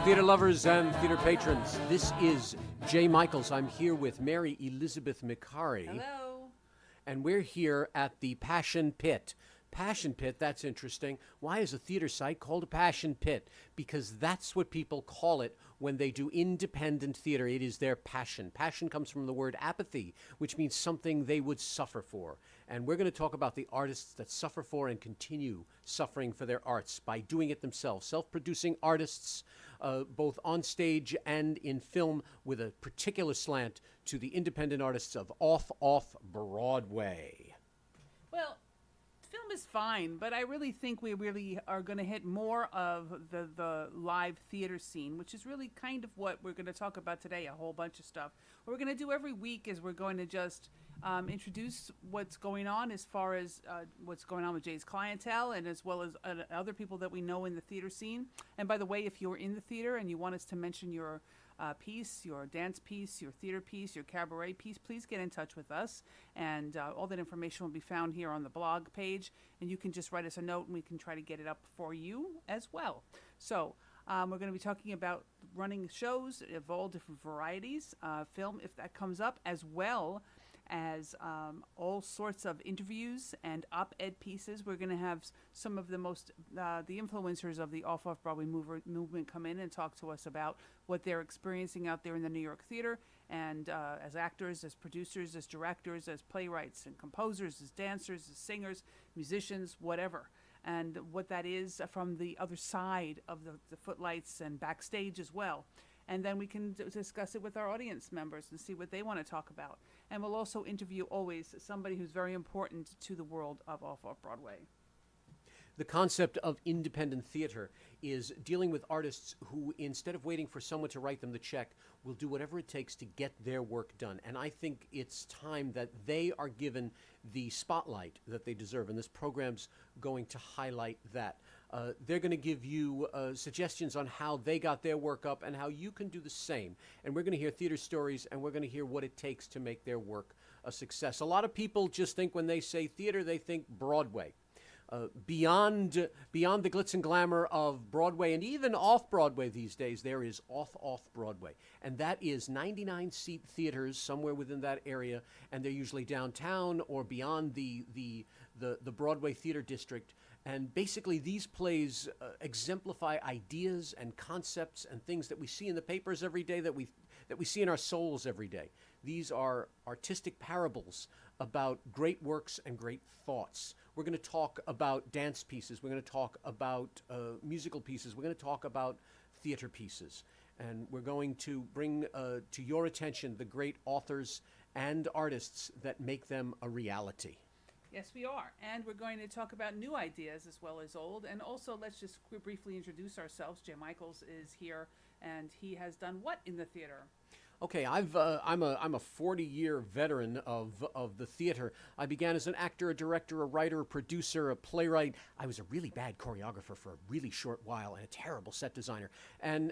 theater lovers and theater patrons. This is Jay Michaels. I'm here with Mary Elizabeth Micari. Hello. And we're here at the Passion Pit. Passion Pit, that's interesting. Why is a theater site called a Passion Pit? Because that's what people call it when they do independent theater. It is their passion. Passion comes from the word apathy, which means something they would suffer for. And we're going to talk about the artists that suffer for and continue suffering for their arts by doing it themselves. Self-producing artists, both on stage and in film, with a particular slant to the independent artists of off Broadway. Well, film is fine, but I really think we really are going to hit more of the live theater scene, which is really kind of what we're going to talk about today, a whole bunch of stuff. What we're going to do every week is we're going to just introduce what's going on as far as what's going on with Jay's clientele, and as well as other people that we know in the theater scene. And by the way, if you're in the theater and you want us to mention your piece, your dance piece, your theater piece, your cabaret piece, please get in touch with us. And all that information will be found here on the blog page. And you can just write us a note and we can try to get it up for you as well. So we're going to be talking about running shows of all different varieties, film if that comes up, as well as all sorts of interviews and op-ed pieces. We're going to have some of the most, the influencers of the off-Broadway movement come in and talk to us about what they're experiencing out there in the New York theater, and as actors, as producers, as directors, as playwrights and composers, as dancers, as singers, musicians, whatever. And what that is from the other side of the footlights and backstage as well. And then we can discuss it with our audience members and see what they want to talk about. And we'll also interview always somebody who's very important to the world of off-Broadway. The concept of independent theater is dealing with artists who, instead of waiting for someone to write them the check, will do whatever it takes to get their work done. And I think it's time that they are given the spotlight that they deserve, and this program's going to highlight that. They're going to give you suggestions on how they got their work up and how you can do the same. And we're going to hear theater stories, and we're going to hear what it takes to make their work a success. A lot of people just think when they say theater, they think Broadway. Beyond the glitz and glamour of Broadway, and even off-Broadway these days, there is off-Broadway. And that is 99-seat theaters somewhere within that area, and they're usually downtown or beyond the Broadway theater district. And basically these plays exemplify ideas and concepts and things that we see in the papers every day, that we see in our souls every day. These are artistic parables about great works and great thoughts. We're going to talk about dance pieces. We're going to talk about musical pieces. We're going to talk about theater pieces. And we're going to bring to your attention the great authors and artists that make them a reality. Yes, we are. And we're going to talk about new ideas as well as old. And also, let's just briefly introduce ourselves. Jay Michaels is here, and he has done what in the theater? Okay, I'm a 40-year veteran of the theater. I began as an actor, a director, a writer, a producer, a playwright. I was a really bad choreographer for a really short while and a terrible set designer. And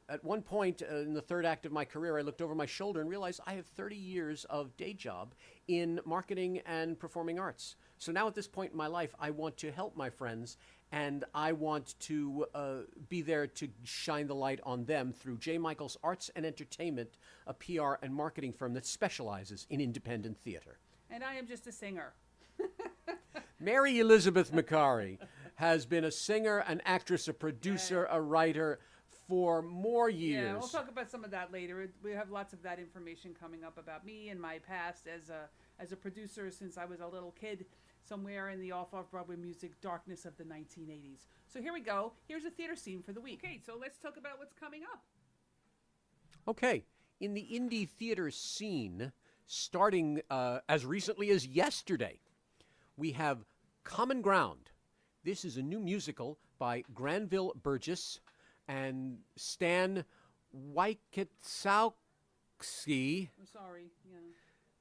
at one point in the third act of my career, I looked over my shoulder and realized I have 30 years of day job in marketing and performing arts. So now at this point in my life, I want to help my friends, and I want to be there to shine the light on them through J. Michaels Arts and Entertainment, a PR and marketing firm that specializes in independent theater. And I am just a singer. Mary Elizabeth Micari has been a singer, an actress, a producer, a writer for more years. Yeah, we'll talk about some of that later. We have lots of that information coming up about me and my past as a producer since I was a little kid, somewhere in the off-Broadway music darkness of the 1980s. So here we go. Here's a theater scene for the week. Okay, so let's talk about what's coming up. Okay, in the indie theater scene, starting as recently as yesterday, we have Common Ground. This is a new musical by Granville, Burgess, and Stan Wykietzowski. I'm sorry, yeah.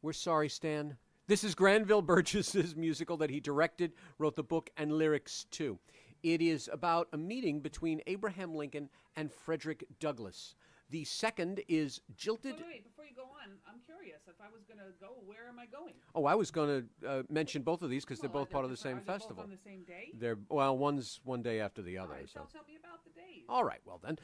We're sorry, Stan. This is Granville Burgess's musical that he directed, wrote the book and lyrics to. It is about a meeting between Abraham Lincoln and Frederick Douglass. The second is Jilted. Wait, before you go on, I'm curious. If I was going to go, where am I going? Oh, I was going to mention both of these because they're Well, both part of the same are they festival. both on the same day? One's one day after the other. All right, so tell me about the days. all right, well then,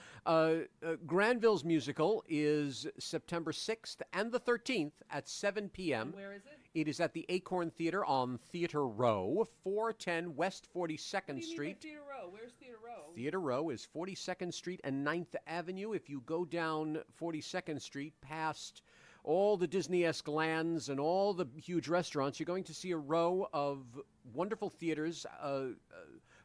Granville's musical is September 6th and the 13th at 7 p.m. And where is it? It is at the Acorn Theater on Theater Row, 410 West 42nd What do you mean Street. by Theater Row? Where's Theater Row? Theater Row is 42nd Street and 9th Avenue. If you go down 42nd Street past all the Disney-esque lands and all the huge restaurants, you're going to see a row of wonderful theaters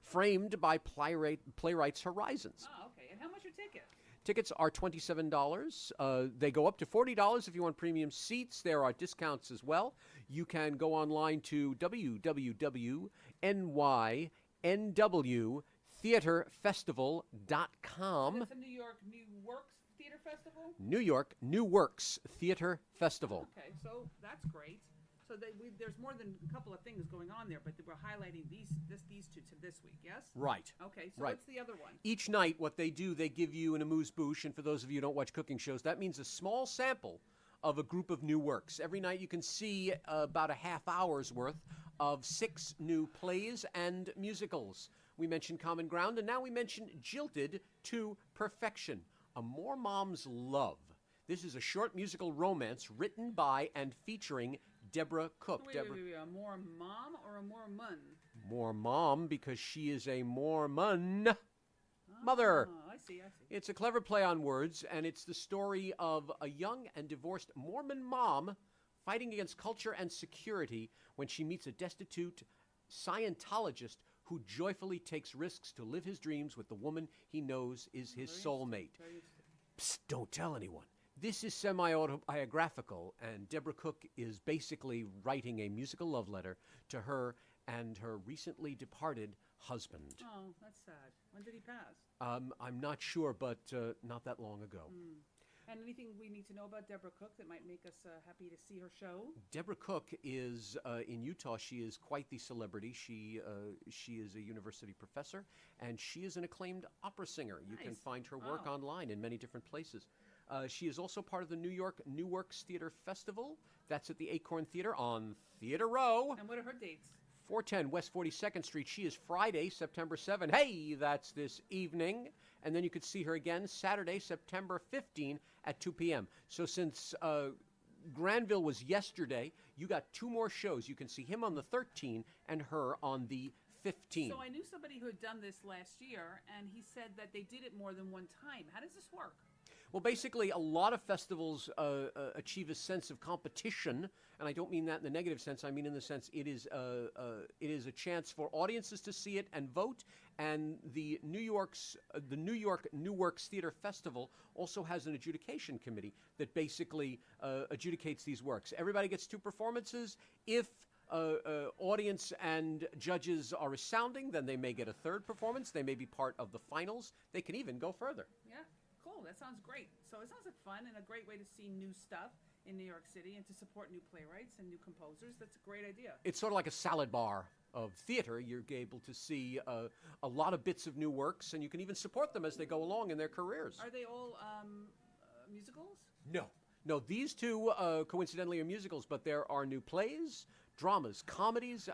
framed by Playwrights Horizons. Oh, okay. And how much are tickets? Tickets are $27. They go up to $40 if you want premium seats. There are discounts as well. You can go online to www.nynwtheaterfestival.com. It's a New York New Works Theater Festival? New York New Works Theater Festival. Okay, so that's great. So there's more than a couple of things going on there, but we're highlighting these two to this week, yes? Right. Okay, so Right. what's the other one? Each night, what they do, they give you an amuse-bouche, and for those of you who don't watch cooking shows, that means a small sample of a group of new works. Every night you can see about a half hour's worth of 6 new plays and musicals. We mentioned Common Ground, and now we mention Jilted to Perfection, A More Mom's Love. This is a short musical romance written by and featuring Debra Cook. Wait, a more mom or a more mun? More mom because she is a Mormon mother. Oh, I see. It's a clever play on words, and it's the story of a young and divorced Mormon mom fighting against culture and security when she meets a destitute Scientologist who joyfully takes risks to live his dreams with the woman he knows is his soulmate. Psst, don't tell anyone. This is semi-autobiographical, and Debra Cook is basically writing a musical love letter to her and her recently departed husband. Oh, that's sad. When did he pass? I'm not sure, but not that long ago. And anything we need to know about Debra Cook that might make us happy to see her show? Debra Cook is in Utah. She is quite the celebrity. She is a university professor, and she is an acclaimed opera singer. You can Nice. find her work Wow. online in many different places. She is also part of the New York New Works Theater Festival. That's at the Acorn Theater on Theater Row. And what are her dates? 410 West 42nd Street. She is Friday, September 7th. Hey, that's this evening. And then you could see her again Saturday, September 15 at 2 p.m. So since Granville was yesterday, you got 2 more shows. You can see him on the 13th and her on the 15th. So I knew somebody who had done this last year, and he said that they did it more than one time. How does this work? Well, basically, a lot of festivals achieve a sense of competition, and I don't mean that in the negative sense. I mean in the sense it is a chance for audiences to see it and vote. And the New York New Works Theater Festival also has an adjudication committee that basically adjudicates these works. Everybody gets 2 performances. If audience and judges are resounding, then they may get a 3rd performance. They may be part of the finals. They can even go further. Yeah, cool. That sounds great. So it sounds like fun and a great way to see new stuff in New York City and to support new playwrights and new composers. That's a great idea. It's sort of like a salad bar of theater. You're able to see a lot of bits of new works, and you can even support them as they go along in their careers. Are they all musicals? No, these 2 coincidentally are musicals, but there are new plays, dramas, comedies.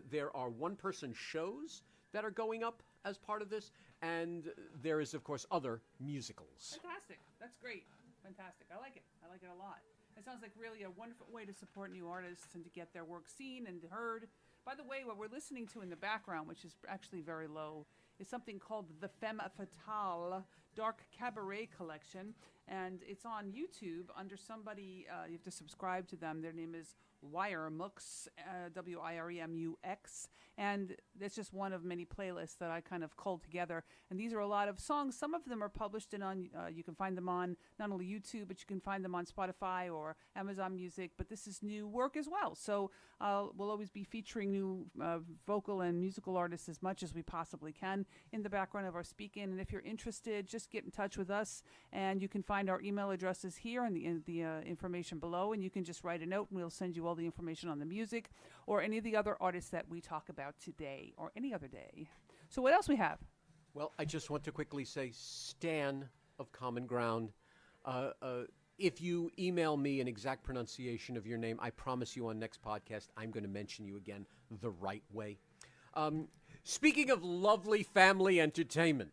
There are one-person shows that are going up as part of this, and there is, of course, other musicals. Fantastic. That's great. Fantastic. I like it. I like it a lot. It sounds like really a wonderful way to support new artists and to get their work seen and heard. By the way, what we're listening to in the background, which is actually very low, is something called the Femme Fatale Dark Cabaret Collection. And it's on YouTube under somebody, you have to subscribe to them. Their name is Wiremux, Wiremux. And it's just one of many playlists that I kind of culled together. And these are a lot of songs. Some of them are published you can find them on not only YouTube, but you can find them on Spotify or Amazon Music. But this is new work as well. So we'll always be featuring new vocal and musical artists as much as we possibly can in the background of our speak-in. And if you're interested, just get in touch with us. And you can find our email addresses here in the information below. And you can just write a note and we'll send you all the information on the music or any of the other artists that we talk about today or any other day. So what else we have? Well, I just want to quickly say, Stan of Common Ground, If you email me an exact pronunciation of your name, I promise you on next podcast I'm going to mention you again the right way. Speaking of lovely family entertainment,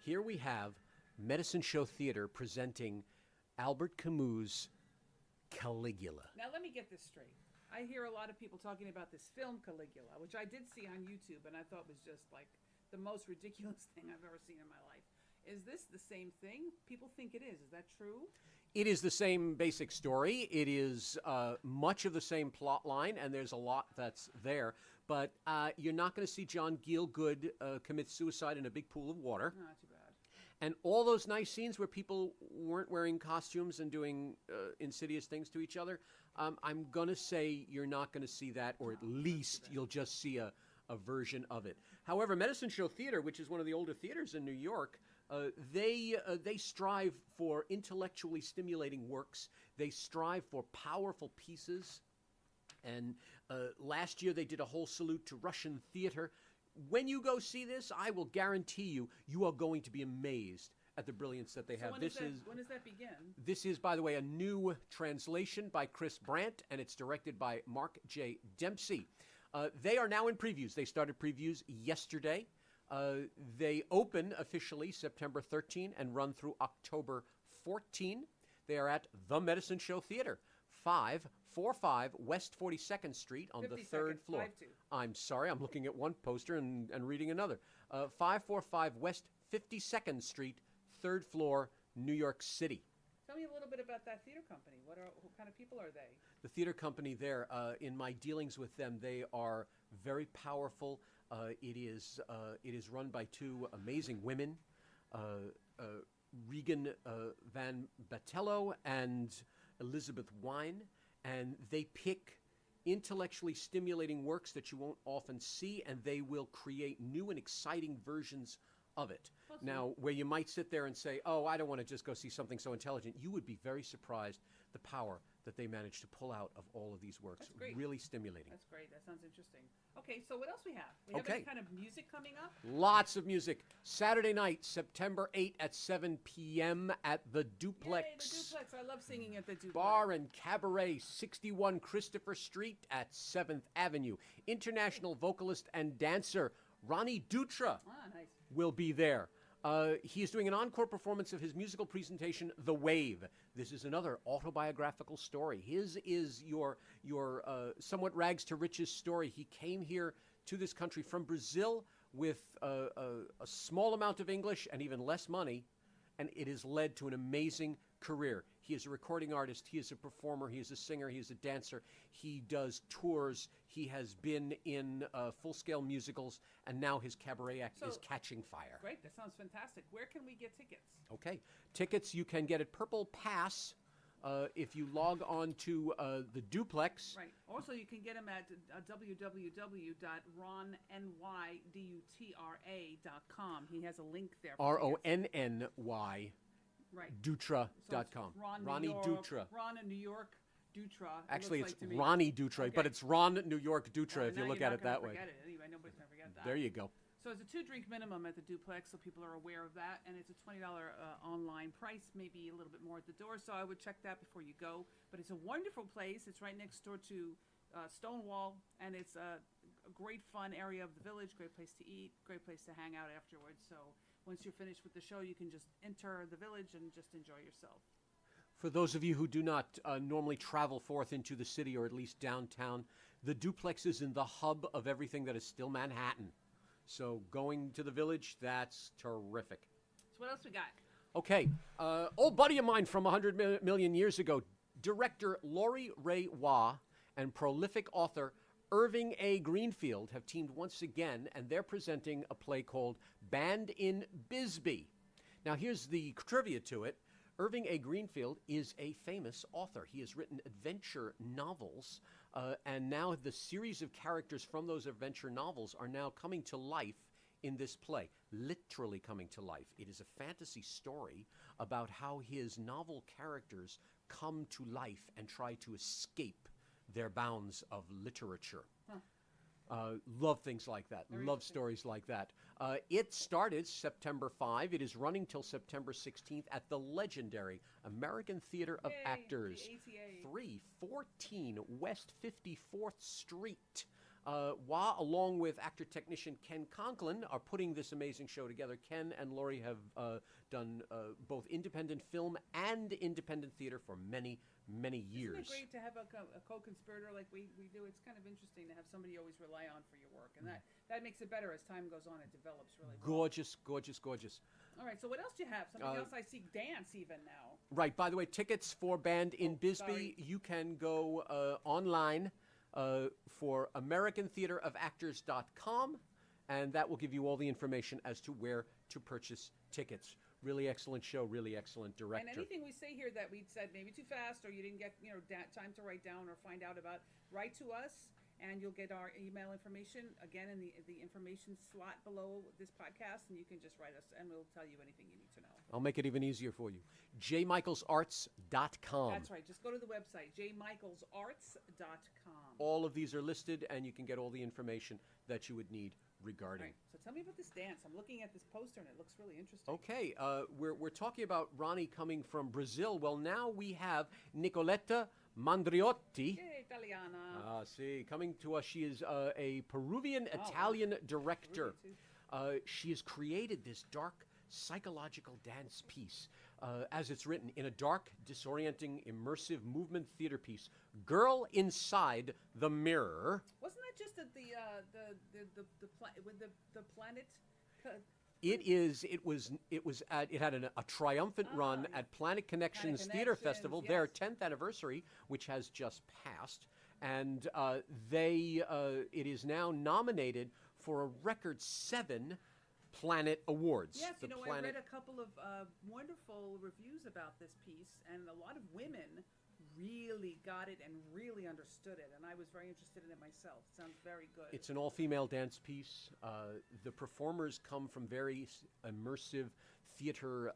here we have Medicine Show Theater presenting Albert Camus' Caligula. Now, let me get this straight. I hear a lot of people talking about this film Caligula, which I did see on YouTube, and I thought was just like the most ridiculous thing I've ever seen in my life. Is this the same thing? People think it is. Is that true? It is the same basic story. It is much of the same plot line, and there's a lot that's there. But you're not going to see John Gielgud commit suicide in a big pool of water. Not too bad. And all those nice scenes where people weren't wearing costumes and doing insidious things to each other, I'm going to say you're not going to see that, or at least you'll just see a version of it. However, Medicine Show Theater, which is one of the older theaters in New York, they strive for intellectually stimulating works. They strive for powerful pieces. And last year they did a whole salute to Russian theater. When you go see this, I will guarantee you are going to be amazed at the brilliance that they have. When does that begin? This is, by the way, a new translation by Chris Brandt, and it's directed by Mark J. Dempsey. They are now in previews. They started previews yesterday. They open officially September 13 and run through October 14. They are at the Medicine Show Theater, 545 West 42nd Street on the third floor. 52. I'm sorry, I'm looking at one poster and reading another. 545 West 52nd Street, third floor, New York City. Tell me a little bit about that theater company. What kind of people are they? The theater company there, in my dealings with them, they are very powerful. It is run by two amazing women, Regan Van Batuello and Elizabeth Wine, and they pick intellectually stimulating works that you won't often see, and they will create new and exciting versions of it. Awesome. Now, where you might sit there and say, oh, I don't want to just go see something so intelligent, you would be very surprised the power that they managed to pull out of all of these works. That's great. Really stimulating. That's great. That sounds interesting. Okay, so what else we have? We have any kind of music coming up? Lots of music. Saturday night, September 8 at 7 p.m. at the Duplex. Yay, the Duplex. I love singing at the Duplex. Bar and Cabaret, 61 Christopher Street at 7th Avenue. International vocalist and dancer Ronny Dutra Nice. will be there. He is doing an encore performance of his musical presentation, The Wave. This is another autobiographical story. His is your somewhat rags to riches story. He came here to this country from Brazil with a small amount of English and even less money, and it has led to an amazing career. He is a recording artist. He is a performer. He is a singer. He is a dancer. He does tours. He has been in full-scale musicals, and now his cabaret act is catching fire. Great. That sounds fantastic. Where can we get tickets? Okay. Tickets you can get at Purple Pass if you log on to the Duplex. Right. Also, you can get them at www.ronnydutra.com. He has a link there. RONNY. Right. Dutra.com. Ronny Dutra. Ron in New York, Dutra. Actually, it's like Ronny Dutra, okay. but it's Ron New York Dutra if you look at it that way. Forget it anyway. Nobody's gonna forget that. There you go. So it's a 2-drink minimum at the Duplex, so people are aware of that, and it's a $20 online price, maybe a little bit more at the door. So I would check that before you go. But it's a wonderful place. It's right next door to Stonewall, and it's a great fun area of the village. Great place to eat. Great place to hang out afterwards. So once you're finished with the show, you can just enter the village and just enjoy yourself. For those of you who do not normally travel forth into the city, or at least downtown, the Duplex is in the hub of everything that is still Manhattan. So going to the village, that's terrific. So what else we got? Okay, old buddy of mine from 100 million years ago, director Laurie Ray Waugh and prolific author Irving A. Greenfield have teamed once again, and they're presenting a play called Band in Bisbee. Now, here's the trivia to it. Irving A. Greenfield is a famous author. He has written adventure novels, and now the series of characters from those adventure novels are now coming to life in this play, literally coming to life. It is a fantasy story about how his novel characters come to life and try to escape their bounds of literature. Love things like that. Love stories like that. It started September 5. It is running till September 16th at the legendary American Theater of Yay, Actors, the ATA. 314 West 54th Street. Along with actor technician Ken Conklin, are putting this amazing show together. Ken and Lori have done both independent film and independent theater for many, many years. Isn't it great to have a co-conspirator like we do? It's kind of interesting to have somebody you always rely on for your work, and that makes it better as time goes on. It develops really well. Gorgeous, gorgeous, gorgeous. All right, so what else do you have? Something else I see, dance even now. Right, by the way, tickets for Band in Bisbee, sorry. you can go online for AmericanTheaterOfActors.com, and that will give you all the information as to where to purchase tickets. Really excellent show, really excellent director. And anything we say here that we said maybe too fast or you didn't get time to write down or find out about, write to us, and you'll get our email information again in the information slot below this podcast, and you can just write us, and we'll tell you anything you need to know. I'll make it even easier for you. jmichaelsarts.com. That's right. Just go to the website, jmichaelsarts.com. All of these are listed, and you can get all the information that you would need regarding. All right, so tell me about this dance. I'm looking at this poster, and it looks really interesting. Okay, we're talking about Ronny coming from Brazil. Well, now we have Nicoletta Mandriotti. Yay, Italiana. Coming to us. She is a Peruvian-Italian director. She has created this dark psychological dance piece, as it's written, in a dark, disorienting, immersive movement theater piece, Girl Inside the Mirror. Wasn't that just at the planet? It had a triumphant run at Planet Connections Theater Festival, yes. their 10th anniversary, which has just passed, and it is now nominated for a record 7 Planet Awards. Yes, I read a couple of wonderful reviews about this piece, and a lot of women really got it and really understood it, and I was very interested in it myself. It sounds very good. It's an all-female dance piece. The performers come from very immersive theater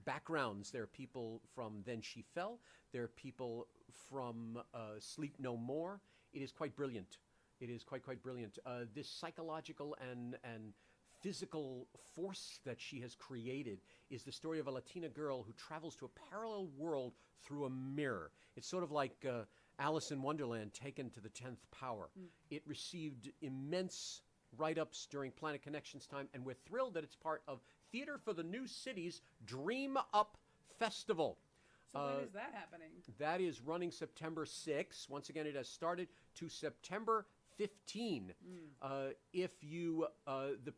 backgrounds. There are people from Then She Fell. There are people from Sleep No More. It is quite brilliant. It is quite brilliant. This psychological and physical force that she has created is the story of a Latina girl who travels to a parallel world through a mirror. It's sort of like Alice in Wonderland taken to the 10th power. It received immense write-ups during Planet Connections time, and we're thrilled that it's part of Theater for the New City's Dream Up Festival. So when is that happening? That is running September 6th. Once again, it has started to September 15. The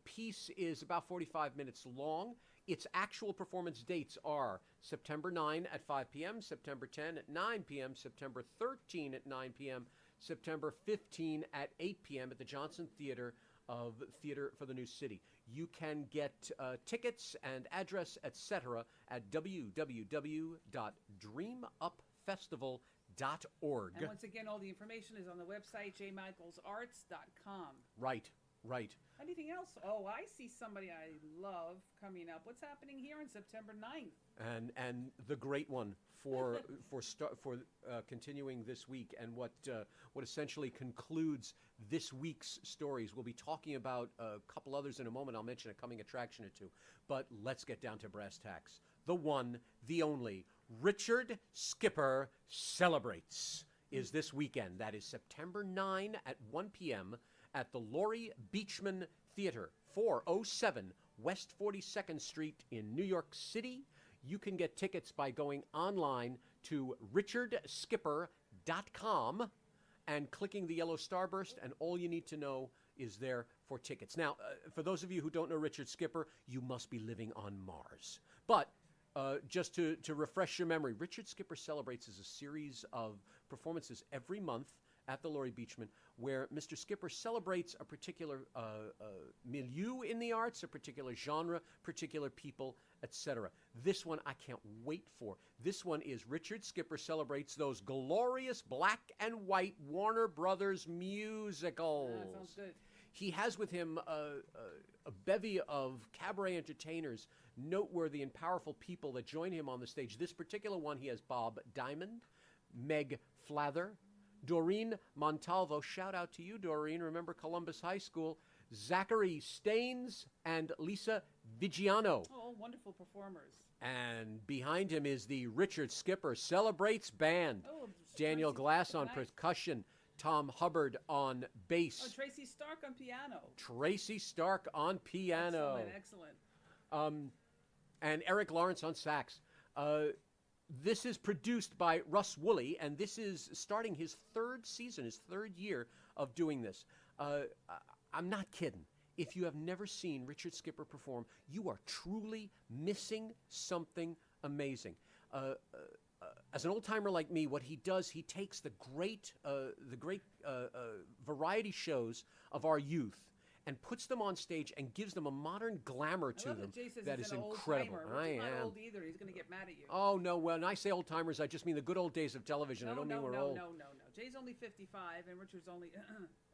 piece is about 45 minutes long. Its actual performance dates are September 9 at 5 p.m., September 10 at 9 p.m., September 13 at 9 p.m., September 15 at 8 p.m. at the Johnson Theater of Theater for the New City. You can get tickets and address, etc. at www.dreamupfestival.org. And once again, all the information is on the website, jmichaelsarts.com. Right. Anything else? Oh, I see somebody I love coming up. What's happening here on September 9th? And the great one for continuing this week, and what essentially concludes this week's stories. We'll be talking about a couple others in a moment. I'll mention a coming attraction or two. But let's get down to brass tacks. The one, the only, Richard Skipper Celebrates is this weekend. That is September 9 at 1 p.m. at the Laurie Beachman Theater, 407 West 42nd Street in New York City. You can get tickets by going online to richardskipper.com and clicking the yellow starburst, and all you need to know is there for tickets. Now, for those of you who don't know Richard Skipper, you must be living on Mars. But just to refresh your memory, Richard Skipper Celebrates is a series of performances every month at the Laurie Beachman, where Mr. Skipper celebrates a particular milieu in the arts, a particular genre, particular people, etc. This one I can't wait for. This one is Richard Skipper Celebrates those glorious black and white Warner Brothers musicals. That sounds good. He has with him a bevy of cabaret entertainers, noteworthy and powerful people that join him on the stage. This particular one, he has Bob Diamond, Meg Flather, Doreen Montalvo, shout out to you, Doreen. Remember Columbus High School. Zachary Staines and Lisa Vigiano. Oh, wonderful performers. And behind him is the Richard Skipper Celebrates Band. Oh, Daniel Tracy- Glass on nice. percussion. Tom Hubbard on bass. Oh, Tracy Stark on piano. Tracy Stark on piano. Excellent. And Eric Lawrence on sax. This is produced by Russ Woolley, and this is starting his third season, his third year of doing this. I'm not kidding. If you have never seen Richard Skipper perform, you are truly missing something amazing. As an old-timer like me, what he does, he takes the great variety shows of our youth and puts them on stage and gives them a modern glamour to them that is incredible. I am. Not old either. He's going to get mad at you. Oh, no. When I say old-timers, I just mean the good old days of television. I don't mean we're old. No. Jay's only 55, and Richard's only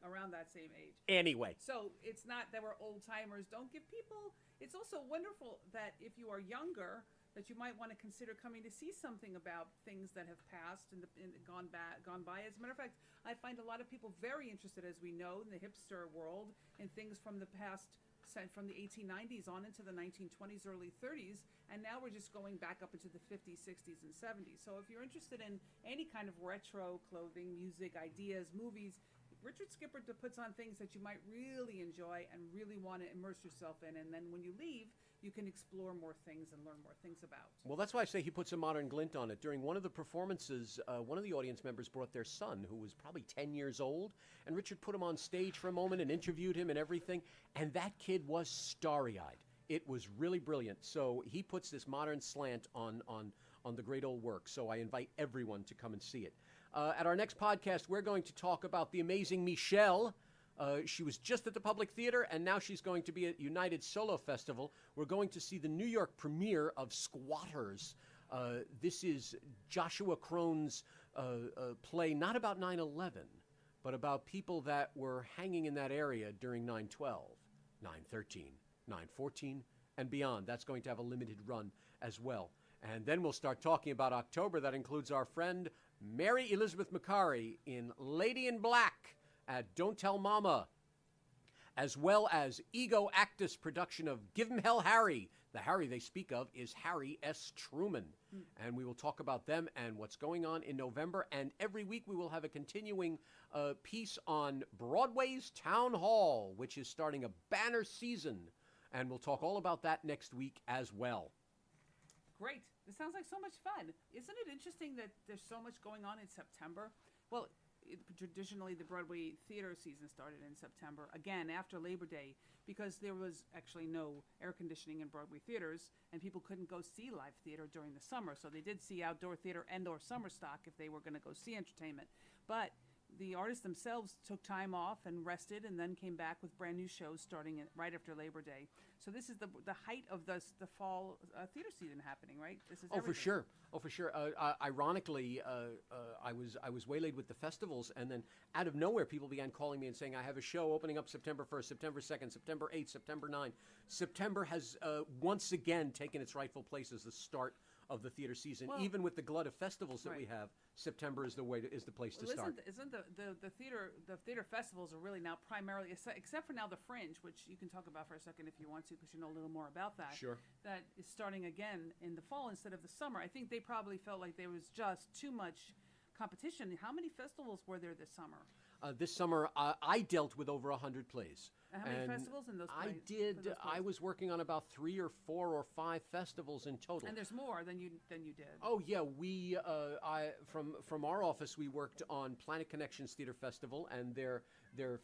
around that same age. Anyway. So it's not that we're old-timers. Don't give people... It's also wonderful that if you are younger, that you might want to consider coming to see something about things that have passed and gone by. As a matter of fact, I find a lot of people very interested, as we know, in the hipster world, in things from the past, from the 1890s on into the 1920s, early 30s, and now we're just going back up into the 50s, 60s, and 70s. So if you're interested in any kind of retro clothing, music, ideas, movies, Richard Skipper puts on things that you might really enjoy and really want to immerse yourself in, and then when you leave, you can explore more things and learn more things about. Well, that's why I say he puts a modern glint on it. During one of the performances, one of the audience members brought their son, who was probably 10 years old, and Richard put him on stage for a moment and interviewed him and everything, and that kid was starry-eyed. It was really brilliant. So he puts this modern slant on the great old work, so I invite everyone to come and see it. At our next podcast, we're going to talk about the amazing Michelle. She was just at the Public Theater, and now she's going to be at United Solo Festival. We're going to see the New York premiere of Squatters. This is Joshua Crone's play, not about 9/11, but about people that were hanging in that area during 9/12, 9/13, 9/14, and beyond. That's going to have a limited run as well. And then we'll start talking about October. That includes our friend Mary Elizabeth Micari in Lady in Black at Don't Tell Mama, as well as Ego Actus production of Give 'em Hell Harry. The Harry they speak of is Harry S. Truman. And we will talk about them and what's going on in November. And every week we will have a continuing piece on Broadway's Town Hall, which is starting a banner season. And we'll talk all about that next week as well. Great. This sounds like so much fun. Isn't it interesting that there's so much going on in September? Well, traditionally the Broadway theater season started in September, again after Labor Day, because there was actually no air conditioning in Broadway theaters, and people couldn't go see live theater during the summer. So they did see outdoor theater and/or summer stock if they were going to go see entertainment. But the artists themselves took time off and rested, and then came back with brand new shows starting right after Labor Day. So this is the height of the fall theater season happening, right? This is For sure. Oh, for sure. Ironically, I was waylaid with the festivals, and then out of nowhere, people began calling me and saying, I have a show opening up September 1st, September 2nd, September 8th, September 9th. September has once again taken its rightful place as the start of the theater season. Well, even with the glut of festivals that right. we have, September is the place to start. Isn't the theater festivals are really now primarily, except for now the Fringe, which you can talk about for a second if you want to, because you know a little more about that. Sure. That is starting again in the fall instead of the summer. I think they probably felt like there was just too much competition. How many festivals were there this summer? This summer, I dealt with over 100 plays. And how many festivals in those plays? I did. I was working on about 3 or 4 or 5 festivals in total. And there's more than you did. Oh yeah, we from our office we worked on Planet Connections Theater Festival and their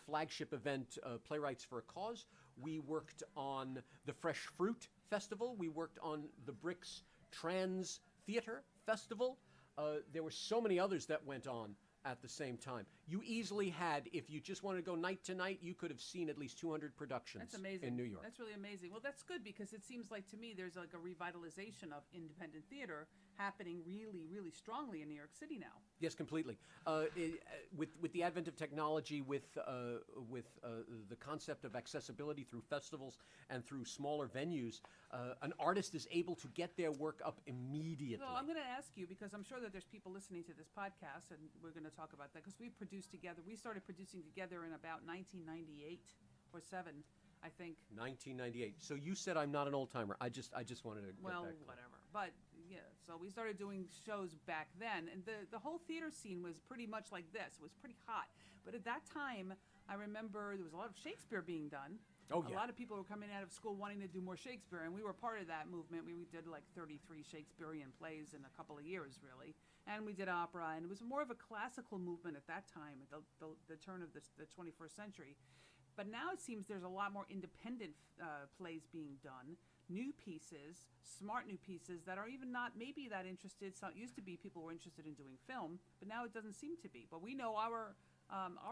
flagship event, Playwrights for a Cause. We worked on the Fresh Fruit Festival. We worked on the Bricks Trans Theater Festival. There were so many others that went on at the same time. you easily had, if you just wanted to go night to night, you could have seen at least 200 productions That's amazing. in New York. That's really amazing. Well, that's good because it seems like to me there's like a revitalization of independent theater happening really, really strongly in New York City now. Yes, completely. With the advent of technology, with the concept of accessibility through festivals and through smaller venues, an artist is able to get their work up immediately. So I'm going to ask you, because I'm sure that there's people listening to this podcast, and we're going to talk about that, because we started producing together in about 1998 or 7, I think. 1998. So you said I'm not an old timer. I just wanted to get Well, back. whatever. But yeah, so we started doing shows back then, and the whole theater scene was pretty much like this. It was pretty hot. But at that time, I remember there was a lot of Shakespeare being done. Oh, yeah. A lot of people were coming out of school wanting to do more Shakespeare, and we were part of that movement. We did like 33 Shakespearean plays in a couple of years, really. And we did opera, and it was more of a classical movement at that time, at the turn of the 21st century. But now it seems there's a lot more independent plays being done, new pieces, smart new pieces that are even not maybe that interested. So it used to be people were interested in doing film, but now it doesn't seem to be. But we know our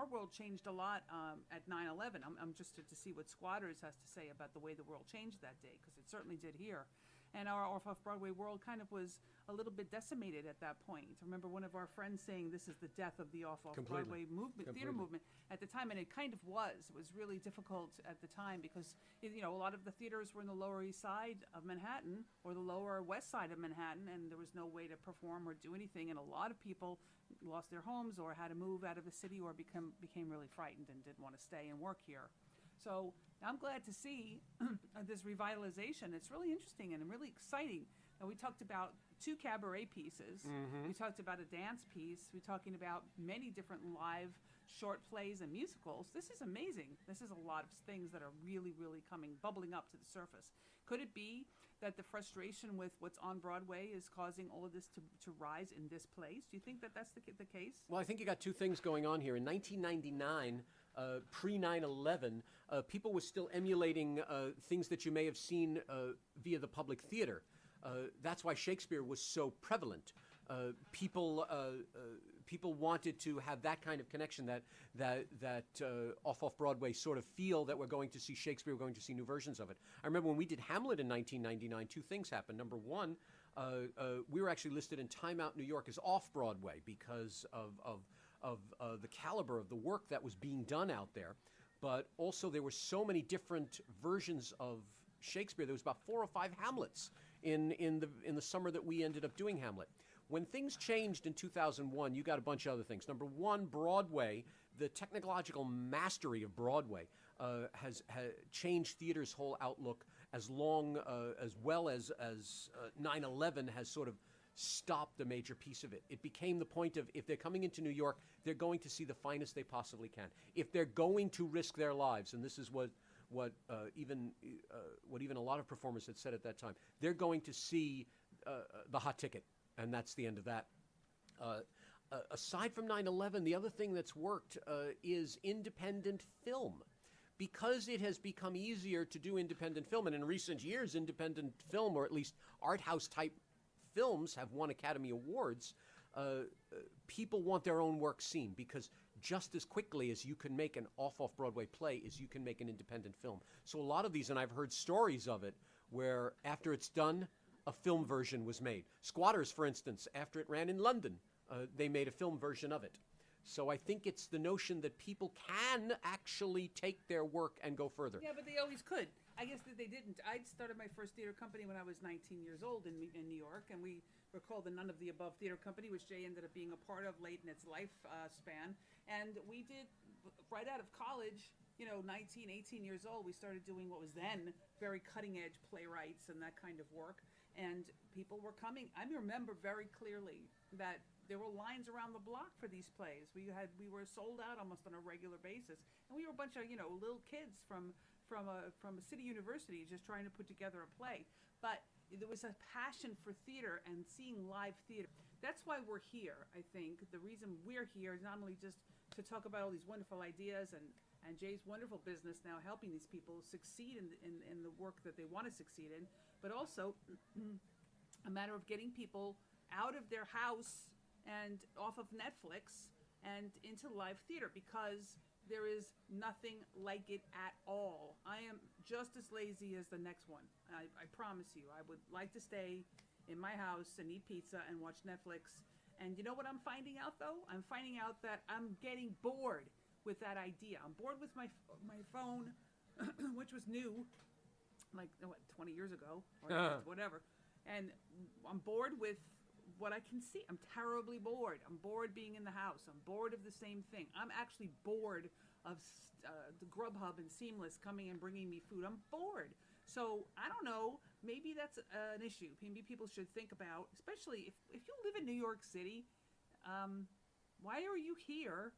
world changed a lot at 9/11. I'm just to see what Squatters has to say about the way the world changed that day, because it certainly did here. And our off-Broadway world kind of was a little bit decimated at that point. I remember one of our friends saying this is the death of the off-Broadway movement, theater movement at the time, and it kind of was. It was really difficult at the time because, a lot of the theaters were in the Lower East Side of Manhattan or the Lower West Side of Manhattan, and there was no way to perform or do anything, and a lot of people lost their homes or had to move out of the city or became really frightened and didn't want to stay and work here. So I'm glad to see this revitalization. It's really interesting and really exciting. And we talked about 2 cabaret pieces. Mm-hmm. We talked about a dance piece. We're talking about many different live short plays and musicals. This is amazing. This is a lot of things that are really, really bubbling up to the surface. Could it be that the frustration with what's on Broadway is causing all of this to rise in this place? Do you think that that's the case? Well, I think you got 2 things going on here. In 1999, pre-9/11, people were still emulating things that you may have seen via the public theater. That's why Shakespeare was so prevalent. People wanted to have that kind of connection that off Broadway sort of feel that we're going to see Shakespeare, we're going to see new versions of it. I remember when we did Hamlet in 1999, 2 things happened. Number one, we were actually listed in Time Out New York as off Broadway because of the caliber of the work that was being done out there. But also there were so many different versions of Shakespeare. There was about 4 or 5 Hamlets in the summer that we ended up doing Hamlet. When things changed in 2001, you got a bunch of other things. Number one, Broadway, the technological mastery of Broadway has changed theater's whole outlook as well as 9/11 has sort of stopped a major piece of it. It became the point of, if they're coming into New York, they're going to see the finest they possibly can. If they're going to risk their lives, and this is what even a lot of performers had said at that time, they're going to see the hot ticket. And that's the end of that. Aside from 9/11, the other thing that's worked is independent film. Because it has become easier to do independent film, and in recent years, independent film, or at least art house type films, have won Academy Awards, people want their own work seen, because just as quickly as you can make an off-Broadway play as you can make an independent film. So a lot of these, and I've heard stories of it, where after it's done, a film version was made. Squatters, for instance, after it ran in London, they made a film version of it. So I think it's the notion that people can actually take their work and go further. Yeah, but they always could. I guess that they didn't. I started my first theater company when I was 19 years old in New York, and we were called the None of the Above Theater Company, which Jay ended up being a part of late in its life span. And we did, right out of college, 19, 18 years old, we started doing what was then very cutting-edge playwrights and that kind of work. And people were coming. I remember very clearly that there were lines around the block for these plays. We were sold out almost on a regular basis, and we were a bunch of little kids from a city university just trying to put together a play. But there was a passion for theater and seeing live theater. That's why we're here. I think the reason we're here is not only just to talk about all these wonderful ideas and Jay's wonderful business now helping these people succeed in the work that they want to succeed in, but also a matter of getting people out of their house and off of Netflix and into live theater, because there is nothing like it at all. I am just as lazy as the next one. I promise you. I would like to stay in my house and eat pizza and watch Netflix. And you know what I'm finding out, though? I'm finding out that I'm getting bored with that idea. I'm bored with my phone, which was new, like 20 years ago, or whatever. And I'm bored with what I can see. I'm terribly bored. I'm bored being in the house. I'm bored of the same thing. I'm actually bored of the Grubhub and Seamless coming and bringing me food. I'm bored. So I don't know. Maybe that's an issue. Maybe people should think about, especially if you live in New York City, why are you here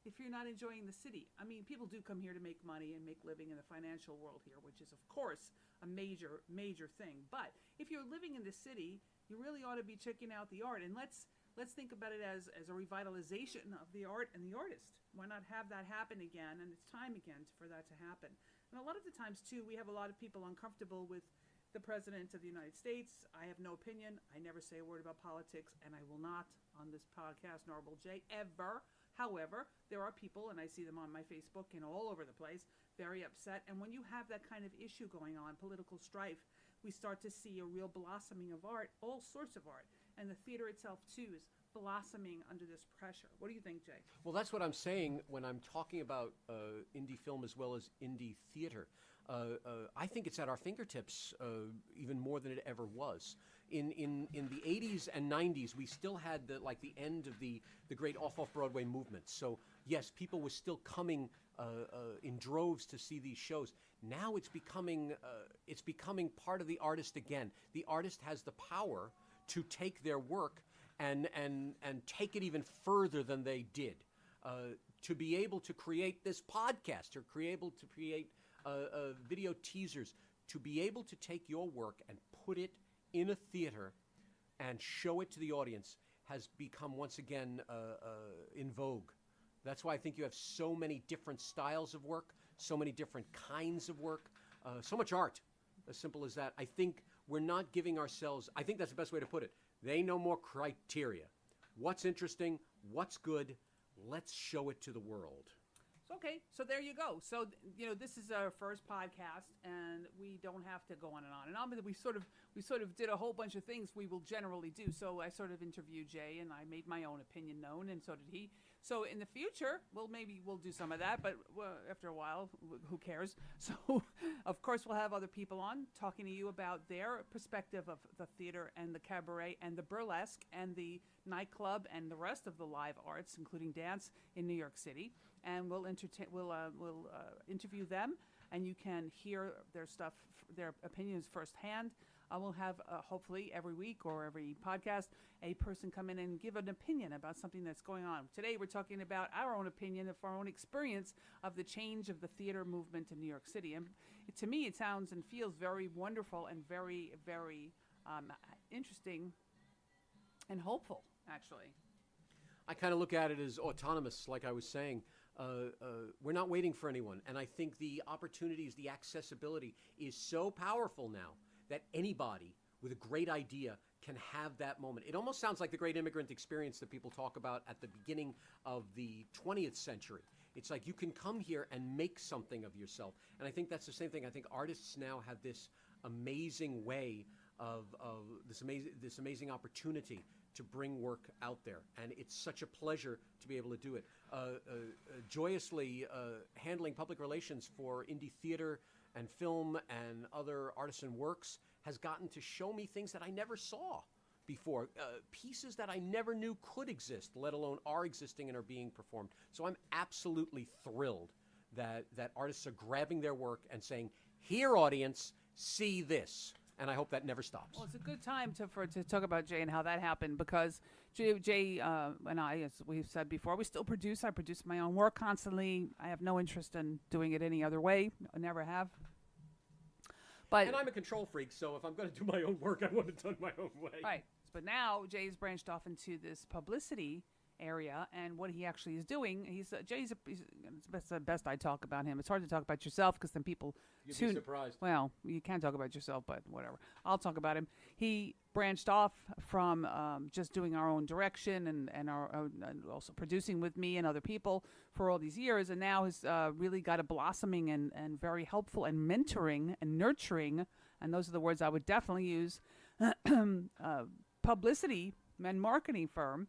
if you're not enjoying the city? I mean, people do come here to make money and make living in the financial world here, which is, of course, a major, major thing. But if you're living in the city, you really ought to be checking out the art. And let's think about it as a revitalization of the art and the artist. Why not have that happen again? And it's time again for that to happen. And a lot of the times, too, we have a lot of people uncomfortable with the President of the United States. I have no opinion. I never say a word about politics, and I will not on this podcast, nor will Jay, ever. However, there are people, and I see them on my Facebook and all over the place, very upset. And when you have that kind of issue going on, political strife, we start to see a real blossoming of art, all sorts of art. And the theater itself, too, is blossoming under this pressure. What do you think, Jay? Well, that's what I'm saying when I'm talking about indie film as well as indie theater. I think it's at our fingertips even more than it ever was. In the 80s and 90s, we still had the end of the great off-Broadway movement. So yes, people were still coming in droves to see these shows. Now it's becoming part of the artist again. The artist has the power to take their work and take it even further than they did. To be able to create this podcast, or able to create video teasers, to be able to take your work and put it in a theater and show it to the audience has become once again in vogue. That's why I think you have so many different styles of work, so many different kinds of work, so much art. As simple as that. I think we're not giving ourselves, I think that's the best way to put it. There ain't no more criteria. What's interesting? What's good? Let's show it to the world. Okay, so there you go. So, this is our first podcast, and we don't have to go on and on and on, but we sort of did a whole bunch of things we will generally do. So I sort of interviewed Jay, and I made my own opinion known, and so did he. So in the future, maybe we'll do some of that, but after a while, who cares? So, of course, we'll have other people on talking to you about their perspective of the theater and the cabaret and the burlesque and the nightclub and the rest of the live arts, including dance in New York City. And we'll interview them, and you can hear their stuff, their opinions firsthand. We'll have, hopefully, every week or every podcast, a person come in and give an opinion about something that's going on. Today, we're talking about our own opinion of our own experience of the change of the theater movement in New York City. And to me, it sounds and feels very wonderful and very, very interesting and hopeful, actually. I kind of look at it as autonomous, like I was saying. We're not waiting for anyone. And I think the opportunities, the accessibility is so powerful now that anybody with a great idea can have that moment. It almost sounds like the great immigrant experience that people talk about at the beginning of the 20th century. It's like you can come here and make something of yourself. And I think that's the same thing. I think artists now have this amazing way of this amazing opportunity to bring work out there. And it's such a pleasure to be able to do it. Joyously handling public relations for indie theater and film and other artisan works has gotten to show me things that I never saw before, pieces that I never knew could exist, let alone are existing and are being performed. So I'm absolutely thrilled that artists are grabbing their work and saying, here, audience, see this. And I hope that never stops. Well, it's a good time to talk about Jay and how that happened, because Jay and I, as we've said before, we still produce. I produce my own work constantly. I have no interest in doing it any other way. I never have. And I'm a control freak, so if I'm going to do my own work, I want it done my own way. Right. But now Jay's branched off into this publicity area and what he actually is doing. Jay's it's the best I talk about him. It's hard to talk about yourself because then people You'd be surprised. Well, you can talk about yourself, but whatever. I'll talk about him. He branched off from just doing our own direction and and also producing with me and other people for all these years, and now has really got a blossoming and very helpful and mentoring and nurturing, and those are the words I would definitely use, publicity and marketing firm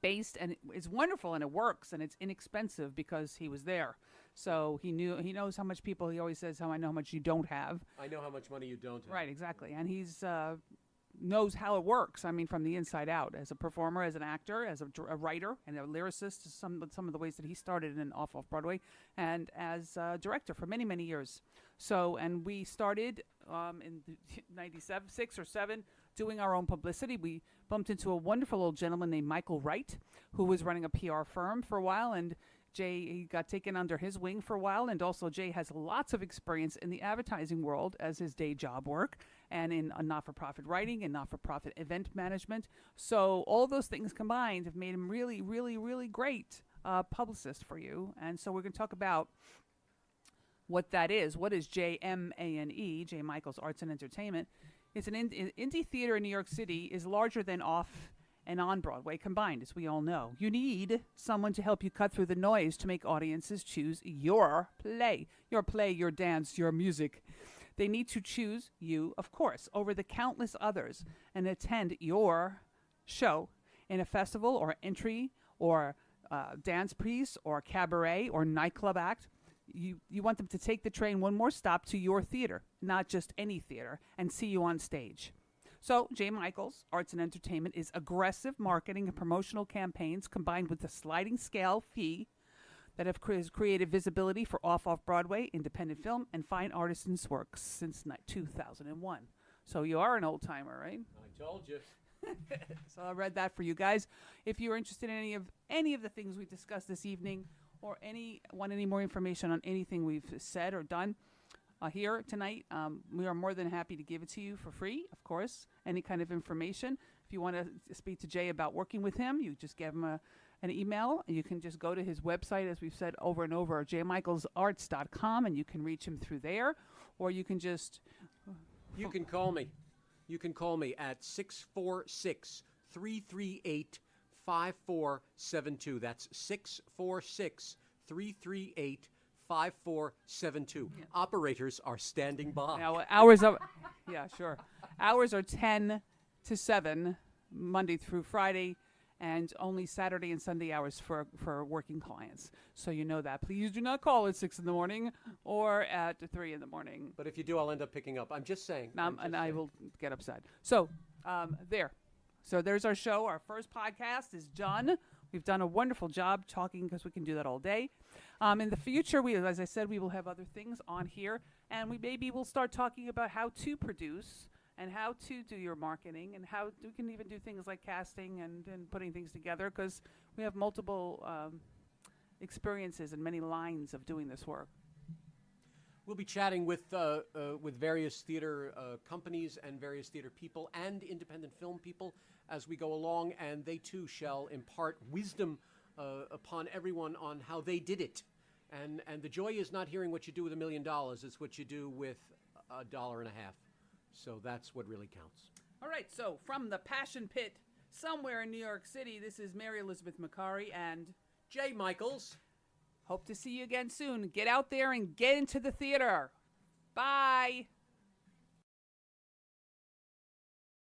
based, and it's wonderful and it works and it's inexpensive because he was there. So he knows how much people, he always says, how I know how much you don't have. I know how much money you don't have. Right, exactly. And he's knows how it works. I mean, from the inside out, as a performer, as an actor, as a writer, and a lyricist. Some of the ways that he started in off Broadway, and as a director for many, many years. So, and we started in '97, 6 or 7, doing our own publicity. We bumped into a wonderful old gentleman named Michael Wright, who was running a PR firm for a while, and Jay, he got taken under his wing for a while, and also Jay has lots of experience in the advertising world as his day job work, and in not-for-profit writing and not-for-profit event management. So all those things combined have made him really, really, really great publicist for you. And so we're going to talk about what that is. What is JMANE, J. Michaels Arts and Entertainment? It's an indie theater in New York City is larger than off and on Broadway combined, as we all know. You need someone to help you cut through the noise to make audiences choose your play, your dance, your music. They need to choose you, of course, over the countless others and attend your show in a festival or entry or dance piece or cabaret or nightclub act. You want them to take the train one more stop to your theater, not just any theater, and see you on stage. So, J. Michaels Arts and Entertainment is aggressive marketing and promotional campaigns combined with a sliding scale fee that have created visibility for off-Broadway, independent film, and fine artisans' works since 2001. So you are an old-timer, right? I told you. So I read that for you guys. If you're interested in any of the things we discussed this evening, or want any more information on anything we've said or done here tonight, we are more than happy to give it to you for free, of course, any kind of information. If you want to speak to Jay about working with him, you just give him an email. You can just go to his website, as we've said over and over, jmichaelsarts.com, and you can reach him through there, or you can just... You can call me. You can call me at 646-338-5472. That's 646-338-5472. Yeah. Operators are standing by. Now, hours are... Yeah, sure. Hours are 10 to 7, Monday through Friday, and only Saturday and Sunday hours for working clients. So you know that. Please do not call at 6 in the morning or at 3 in the morning. But if you do, I'll end up picking up. I'm just saying. I will get upset. So there. So there's our show. Our first podcast is done. We've done a wonderful job talking because we can do that all day. In the future, as I said, we will have other things on here, and we will start talking about how to produce and how to do your marketing, and how we can even do things like casting and putting things together, because we have multiple experiences and many lines of doing this work. We'll be chatting with various theater companies and various theater people and independent film people as we go along, and they too shall impart wisdom upon everyone on how they did it. And the joy is not hearing what you do with $1 million, it's what you do with $1.50. So that's what really counts. All right, so from the Passion Pit somewhere in New York City, this is Mary Elizabeth Micari and J. Michaels. Hope to see you again soon. Get out there and get into the theater. Bye.